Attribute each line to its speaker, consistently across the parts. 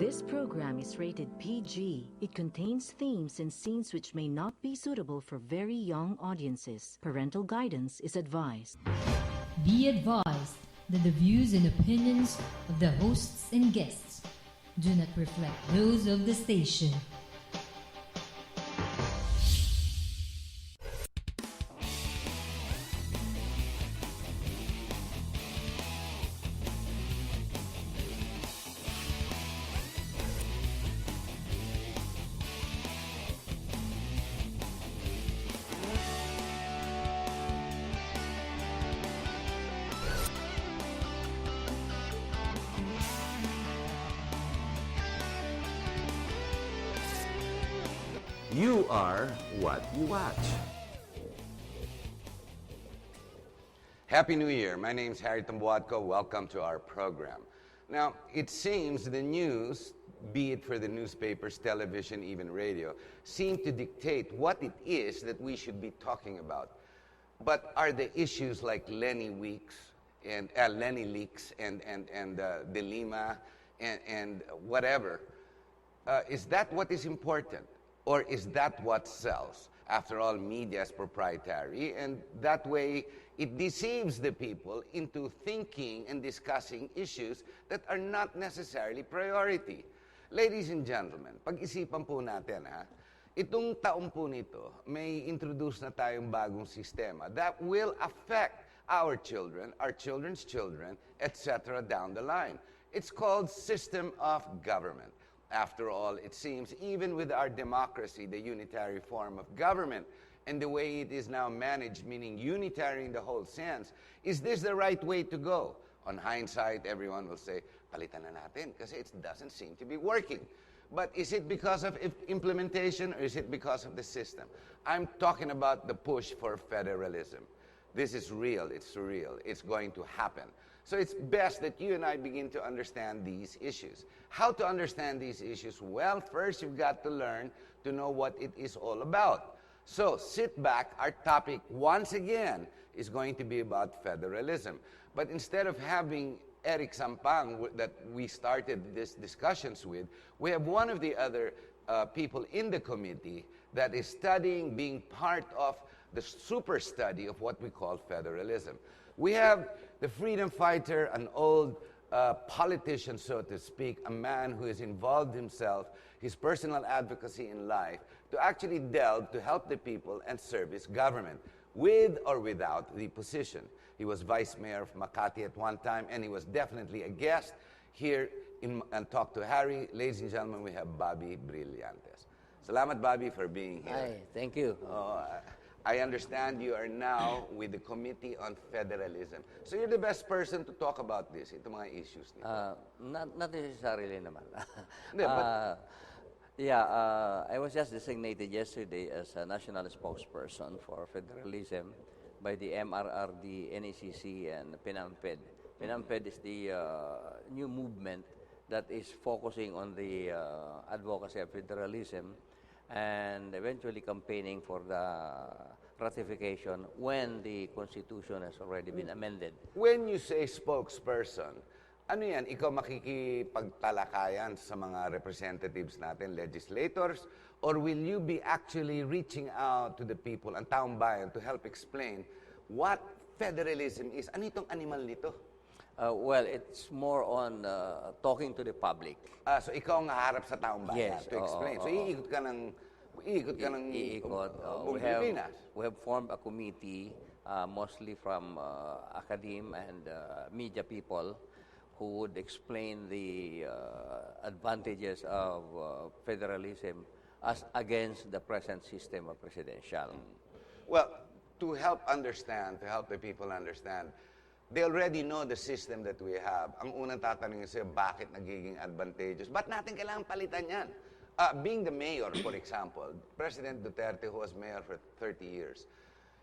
Speaker 1: This program is rated PG. It contains themes and scenes which may not be suitable for very young audiences. Parental guidance is advised.
Speaker 2: Be advised that the views and opinions of the hosts and guests do not reflect those of the station.
Speaker 3: You are what you watch. Happy New Year. My name is Harry Tambuatco. Welcome to our program. Now, it seems the news, be it for the newspapers, television, even radio, seem to dictate what it is that we should be talking about. But are the issues like Lenny Leaks and De Lima and whatever, is that what is important? Or is that what sells? After all, media is proprietary, and that way it deceives the people into thinking and discussing issues that are not necessarily priority. Ladies and gentlemen, pag-isipan po natin, itong taon po nito, may introduce na tayong bagong sistema that will affect our children, our children's children, etc. down the line. It's called system of government. After all, it seems, even with our democracy, the unitary form of government, and the way it is now managed, meaning unitary in the whole sense, is this the right way to go? On hindsight, everyone will say, palitan na natin, kasi it doesn't seem to be working. But is it because of implementation, or is it because of the system? I'm talking about the push for federalism. This is real, it's surreal, it's going to happen. So it's best that you and I begin to understand these issues. How to understand these issues? Well, first you've got to learn to know what it is all about. So sit back. Our topic, once again, is going to be about federalism. But instead of having Eric Sampang that we started these discussions with, we have one of the other people in the committee that is studying, being part of the super study of what we call federalism. We have the freedom fighter, an old politician, so to speak, a man who has involved himself, his personal advocacy in life, to actually delve to help the people and service government, with or without the position. He was vice mayor of Makati at one time, and he was definitely a guest here and talk to Harry. Ladies and gentlemen, we have Bobby Brillantes. Salamat, Bobby, for being here.
Speaker 4: Hi, thank you.
Speaker 3: I understand you are now with the Committee on Federalism. So you're the best person to talk about this, ito mga issues nito.
Speaker 4: Not necessarily naman.
Speaker 3: Yeah,
Speaker 4: I was just designated yesterday as a national spokesperson for federalism by the MRRD, NECC, and PNAMPED. PNAMPED is the new movement that is focusing on the advocacy of federalism and eventually campaigning for the ratification when the Constitution has already been amended.
Speaker 3: When you say spokesperson, ano yan? Ikaw makikipagtalakayan sa mga representatives natin, legislators, or will you be actually reaching out to the people, ang taong bayan, to help explain what federalism is? Ano itong animal nito?
Speaker 4: Well, it's more on talking to the public.
Speaker 3: So ikaw ang haharap sa taong bayan to explain. So iikot ka ng
Speaker 4: We have formed a committee, mostly from academe and media people, who would explain the advantages of federalism as against the present system of presidential.
Speaker 3: Well, to help the people understand, they already know the system that we have. Ang unang tatanungin sa'yo, bakit nagiging advantageous? Ba't natin kailangan palitan yan? Being the mayor, for example, President Duterte, who was mayor for 30 years,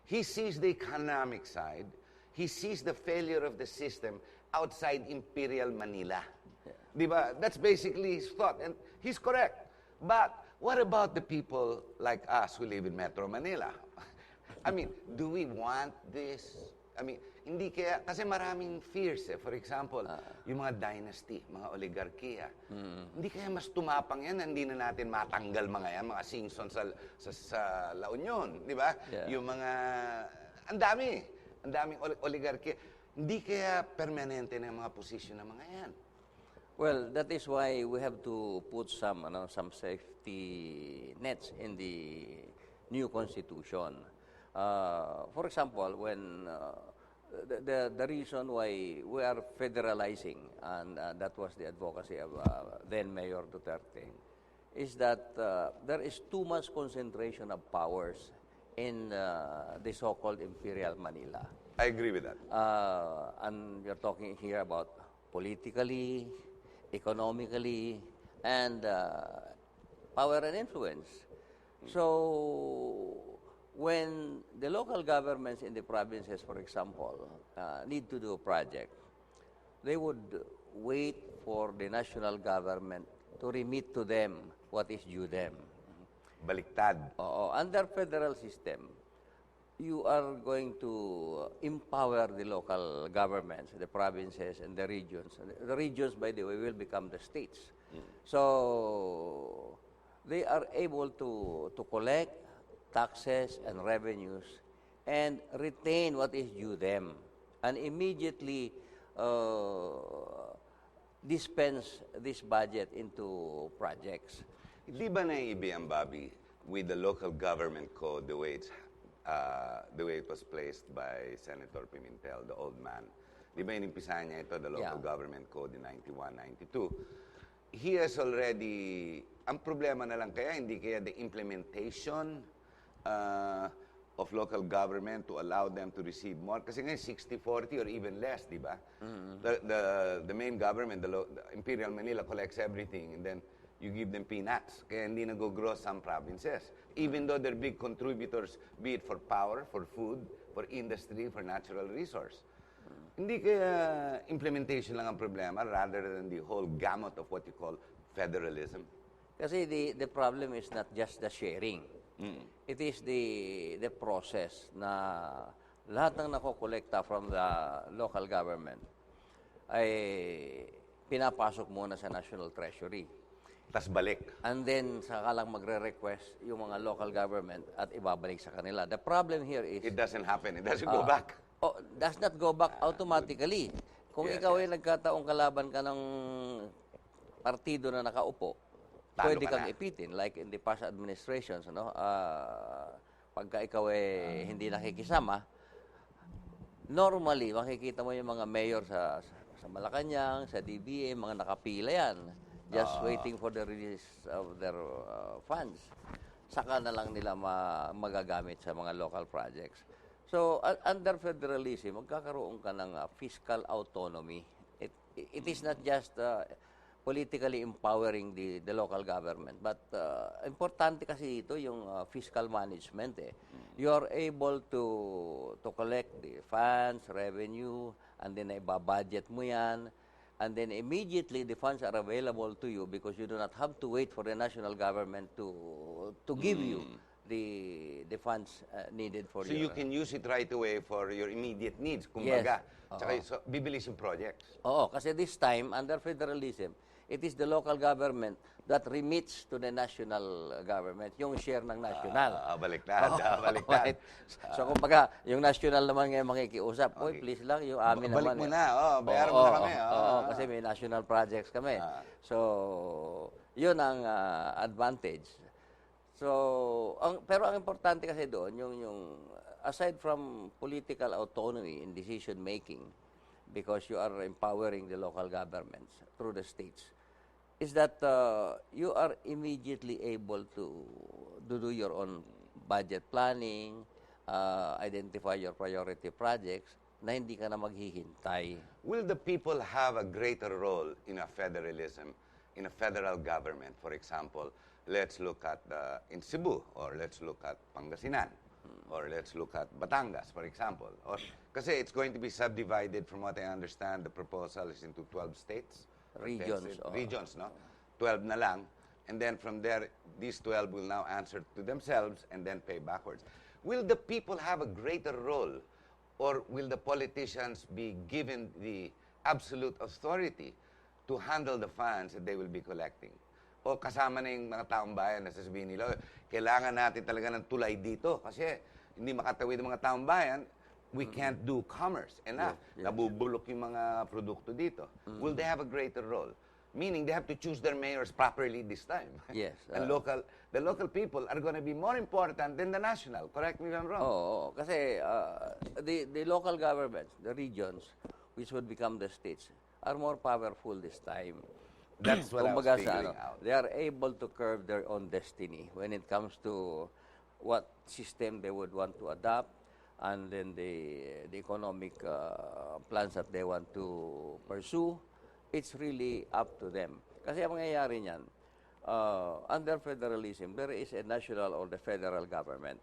Speaker 3: he sees the economic side, he sees the failure of the system outside Imperial Manila. Yeah. Diba? That's basically his thought, and he's correct. But what about the people like us who live in Metro Manila? I mean, do we want this I mean, hindi kaya, kasi maraming fears eh. For example, yung mga dynasty, mga oligarkiya. Hindi kaya mas tumapang yan, hindi na natin matanggal mga yan, mga Simpson sa La Union, di ba?
Speaker 4: Yeah.
Speaker 3: Yung mga, ang daming oligarkiya. Hindi kaya permanente na yung mga posisyon ng mga yan.
Speaker 4: Well, that is why we have to put some safety nets in the new constitution. For example, when the reason why we are federalizing, and that was the advocacy of then Mayor Duterte, is that there is too much concentration of powers in the so-called Imperial Manila.
Speaker 3: I agree with that.
Speaker 4: And you're talking here about politically, economically, and power and influence. So, when the local governments in the provinces, for example, need to do a project, they would wait for the national government to remit to them what is due them.
Speaker 3: Baliktad.
Speaker 4: Under federal system, you are going to empower the local governments, the provinces and the regions. The regions, by the way, will become the states. So they are able to collect taxes and revenues and retain what is due them and immediately dispense this budget into projects.
Speaker 3: Di ba naiibig, Bobby, with the local government code, the way it was placed by Senator Pimentel, the old man? Di ba inimpisahan niya ito, the local government code in 91, 92? He has already, ang problema na lang kaya, hindi kaya the implementation of local government to allow them to receive more. Kasi ngayon, 60-40 or even less, di ba? The main government, the Imperial Manila collects everything and then you give them peanuts. Kaya hindi nag-grow some provinces. Even though they're big contributors, be it for power, for food, for industry, for natural resource. Hindi kaya implementation lang ang problema rather than the whole gamut of what you call federalism.
Speaker 4: Kasi the problem is not just the sharing. It is the process na lahat ng nakokolekta from the local government ay pinapasok muna sa National Treasury.
Speaker 3: Tas balik.
Speaker 4: And then, saka lang magre-request yung mga local government at ibabalik sa kanila. The problem here is...
Speaker 3: It doesn't happen. It doesn't go back.
Speaker 4: Does not go back automatically. Kung ikaw ay nagkataong kalaban ka ng partido na nakaupo, pwede kang ipitin. Like in the past administrations, pagka ikaw ay hindi nakikisama, normally, makikita mo yung mga mayor sa Malacanang, sa DBA, mga nakapila yan. Just waiting for the release of their funds. Saka na lang nila magagamit sa mga local projects. So, under federalism, magkakaroon ka ng fiscal autonomy. It is not just politically empowering the local government, but importante kasi dito yung fiscal management. You are able to collect the funds, revenue, and then ibabudget mo yan. And then immediately the funds are available to you because you do not have to wait for the national government to give you the funds needed for
Speaker 3: so
Speaker 4: your...
Speaker 3: you can use it right away for your immediate needs, kumbaga.
Speaker 4: Yes.
Speaker 3: Tsaka, so, bibilis yung projects.
Speaker 4: Kasi this time, under federalism, it is the local government that remits to the national government yung share ng national.
Speaker 3: Baliktad.
Speaker 4: Right. So, kumbaga, yung national naman ngayon makikiusap, okay, please lang, yung amin
Speaker 3: balik
Speaker 4: naman.
Speaker 3: Balik mo na, bayaran mo na kami.
Speaker 4: Kasi may national projects kami. So, yun ang advantage. So, pero ang importante kasi doon, yung aside from political autonomy in decision making, because you are empowering the local governments through the states, is that you are immediately able to do your own budget planning, identify your priority projects, na hindi ka na maghihintay.
Speaker 3: Will the people have a greater role in a federalism, in a federal government? For example, let's look at in Cebu, or let's look at Pangasinan, or let's look at Batangas, for example. Or, kasi it's going to be subdivided, from what I understand, the proposal is into 12 states. Regions, no? 12 na lang. And then from there, these 12 will now answer to themselves and then pay backwards. Will the people have a greater role Or will the politicians be given the absolute authority to handle the funds that they will be collecting? O kasama na yung mga taong bayan na sasabihin nila, kailangan natin talaga ng tulay dito kasi hindi makatawid ng mga taong bayan, we can't do commerce enough. Nabubulok yung mga produkto dito. Will they have a greater role? Meaning they have to choose their mayors properly this time.
Speaker 4: Yes.
Speaker 3: And the local people are going to be more important than the national. Correct me if I'm wrong.
Speaker 4: Oo, kasi the local governments, the regions, which would become the states, are more powerful this time.
Speaker 3: That's what I was
Speaker 4: Kumbaga
Speaker 3: figuring out.
Speaker 4: They are able to curb their own destiny when it comes to what system they would want to adopt, and then the economic plans that they want to pursue. It's really up to them. Kasi ang mangyayari niyan, under federalism, there is a national or the federal government.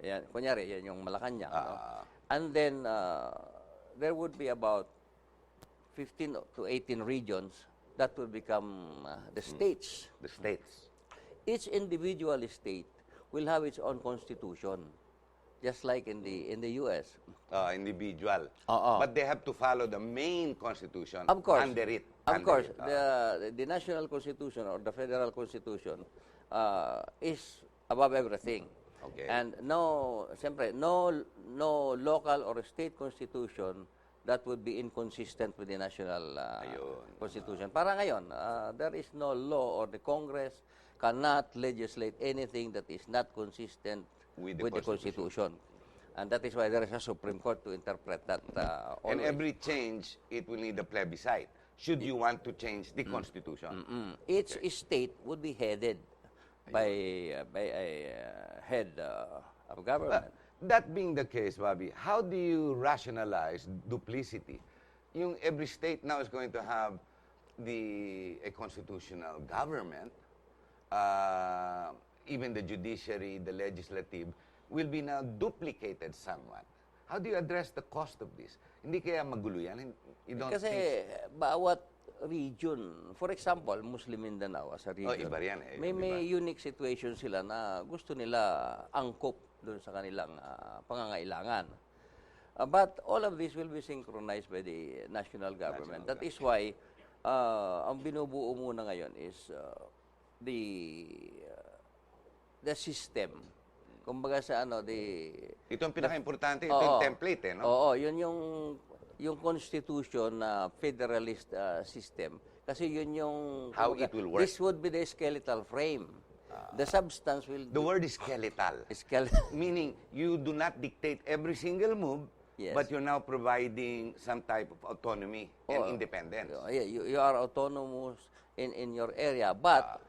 Speaker 4: Yan, kunyari, yan yung Malacanang. No? And then, there would be about 15 to 18 regions that would become the states.
Speaker 3: The states.
Speaker 4: Each individual state will have its own constitution, just like in the U.S.
Speaker 3: Individual. But they have to follow the main constitution
Speaker 4: Of course.
Speaker 3: under it.
Speaker 4: Of course, the national constitution or the federal constitution is above everything.
Speaker 3: Okay.
Speaker 4: And siyempre, no local or state constitution that would be inconsistent with the national constitution. Para ngayon, there is no law, or the Congress cannot legislate anything that is not consistent with the Constitution. And that is why there is a Supreme Court to interpret that.
Speaker 3: And every change, it will need a plebiscite. Should you want to change the Constitution?
Speaker 4: Each state would be headed by a head of government.
Speaker 3: That being the case, Bobby, how do you rationalize duplicity? Yung every state now is going to have a constitutional government, even the judiciary, the legislative, will be now duplicated somewhat. How do you address the cost of this? Hindi kaya magulo yan? You don't
Speaker 4: Kasi
Speaker 3: think...
Speaker 4: bawat region, for example, Muslim Mindanao as a region,
Speaker 3: iba yan eh.
Speaker 4: may unique situation sila na gusto nila angkop doon sa kanilang pangangailangan. But all of this will be synchronized by the national government. That is why ang binubuo muna ngayon is the system. Kumbaga sa
Speaker 3: Ito ang pinaka-importante, ito yung template no?
Speaker 4: Oo, yun yung constitution na federalist system. Kasi yun yung
Speaker 3: how it will work.
Speaker 4: This would be the skeletal frame. The substance will
Speaker 3: The word is skeletal. Meaning you do not dictate every single move, but you're now providing some type of autonomy and independence.
Speaker 4: You are autonomous in your area, but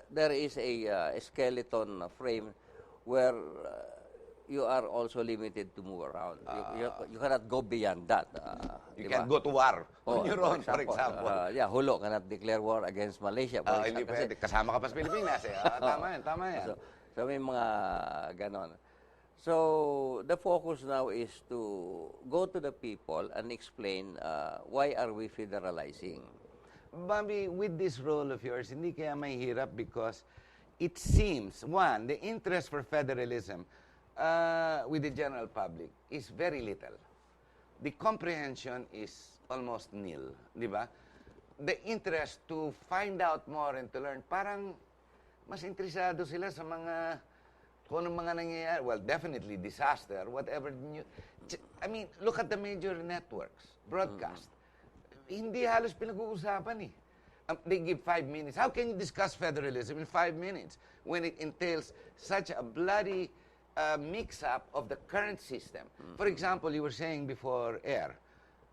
Speaker 4: there is a skeleton frame where you are also limited to move around. You cannot go beyond that.
Speaker 3: You can't go to war on your own, for example.
Speaker 4: Hulo cannot declare war against Malaysia.
Speaker 3: Hindi pwede. Kasama ka pa sa Pilipinas. Tama yan.
Speaker 4: So may mga ganon. So the focus now is to go to the people and explain why are we federalizing.
Speaker 3: Bobby, with this role of yours, hindi kaya mahirap because it seems, one, the interest for federalism with the general public is very little. The comprehension is almost nil, di ba? The interest to find out more and to learn, parang mas interesado sila sa mga, kung anong mga nangyayari. Well, definitely disaster, whatever. I mean, look at the major networks, broadcast. Hindi halos pinag-uusapan eh. They give 5 minutes. How can you discuss federalism in 5 minutes when it entails such a bloody mix-up of the current system? For example, you were saying before air,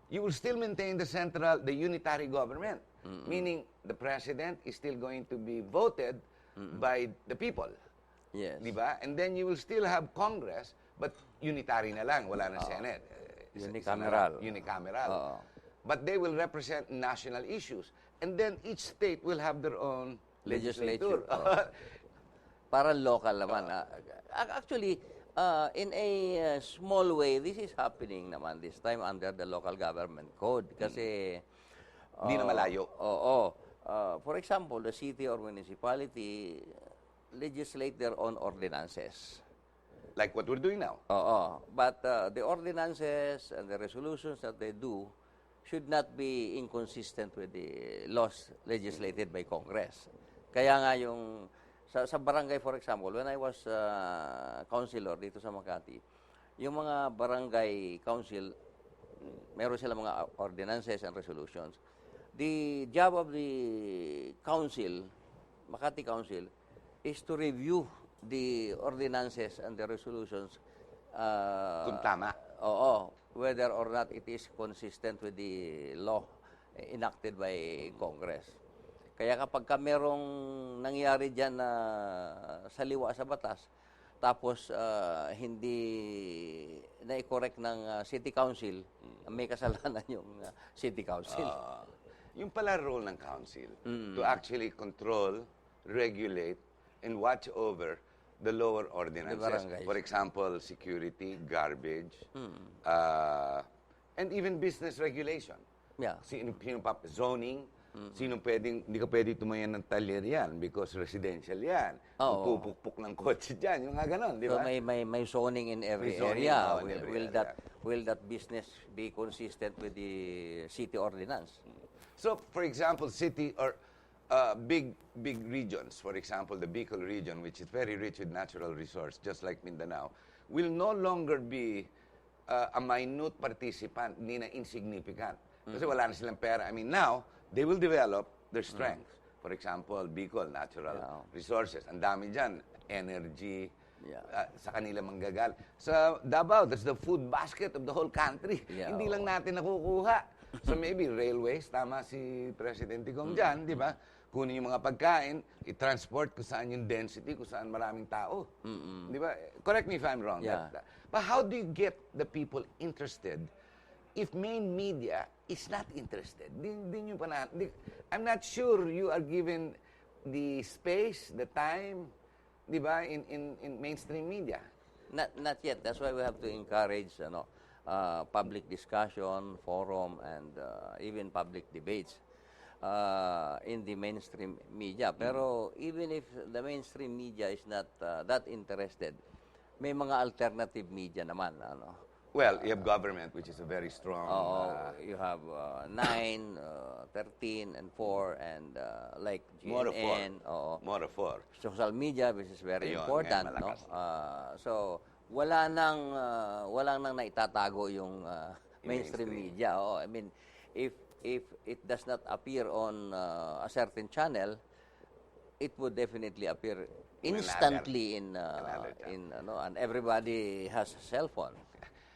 Speaker 3: you will still maintain the unitary government, meaning the president is still going to be voted by the people.
Speaker 4: Yes.
Speaker 3: Diba? And then you will still have Congress, but unitary na lang, wala na Senate.
Speaker 4: Unicameral.
Speaker 3: Unicameral. But they will represent national issues. And then each state will have their own legislature.
Speaker 4: Para local naman. Actually, in a small way, this is happening naman this time under the local government code. Kasi...
Speaker 3: Hindi na malayo.
Speaker 4: For example, the city or municipality legislate their own ordinances.
Speaker 3: Like what we're doing now.
Speaker 4: Oo. But the ordinances and the resolutions that they do should not be inconsistent with the laws legislated by Congress. Kaya nga yung sa barangay, for example, when I was councilor dito sa Makati, yung mga barangay council, meron sila mga ordinances and resolutions. The job of the council, Makati Council, is to review the ordinances and the resolutions.
Speaker 3: Kung tama.
Speaker 4: Oo, whether or not it is consistent with the law enacted by Congress. Kaya kapag merong nangyari dyan na saliwa sa batas, tapos hindi na-correct ng City Council, may kasalanan yung City Council.
Speaker 3: Yung pala role ng council to actually control, regulate, and watch over the lower ordinances. For example, security, garbage, and even business regulation.
Speaker 4: Yeah.
Speaker 3: Zoning, hindi ka pwede tumayan ng talyer yan because residential yan. Pupukpuk ng kotse dyan, yung nga ganon, di ba?
Speaker 4: So may zoning in every
Speaker 3: zoning,
Speaker 4: area.
Speaker 3: in every
Speaker 4: Will that business be consistent with the city ordinance?
Speaker 3: So, for example, city or big regions, for example, the Bicol region, which is very rich with natural resource, just like Mindanao, will no longer be a minute participant, hindi na insignificant. Kasi wala na silang pera. I mean, now, they will develop their strengths. For example, Bicol, natural resources. Ang dami dyan, energy, sa kanila manggagal. Sa Davao, that's the food basket of the whole country. Hindi lang natin nakukuha. So maybe railways, tama si Presidente Gong dyan, di ba? Kunin yung mga pagkain, i-transport kung saan yung density, kung saan maraming tao. Di ba? Correct me if I'm wrong.
Speaker 4: Yeah.
Speaker 3: But how do you get the people interested if main media is not interested? I'm not sure you are given the space, the time, di ba, in mainstream media.
Speaker 4: Not yet. That's why we have to encourage public discussion, forum, and even public debates in the mainstream media. Pero even if the mainstream media is not that interested, may mga alternative media naman.
Speaker 3: Well, you have government, which is a very strong...
Speaker 4: you have 9, 13, and 4, and like GNN.
Speaker 3: More of 4.
Speaker 4: Social media, which is very important. No? So, walang nang naitatago yung mainstream media. I mean, if it does not appear on a certain channel, it would definitely appear instantly and everybody has a cell phone.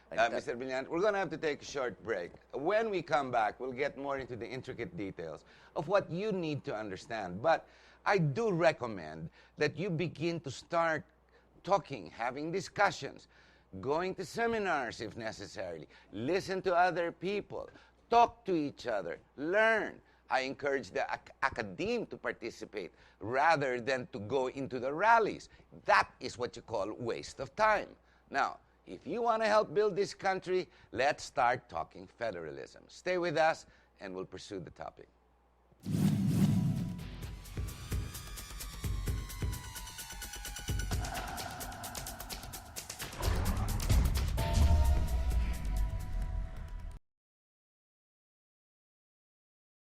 Speaker 3: Mr. Brillante, we're going to have to take a short break. When we come back, we'll get more into the intricate details of what you need to understand. But I do recommend that you begin to start talking, having discussions, going to seminars if necessary, listen to other people, talk to each other, learn. I encourage the academe to participate rather than to go into the rallies. That is what you call waste of time. Now, if you want to help build this country, let's start talking federalism. Stay with us and we'll pursue the topic.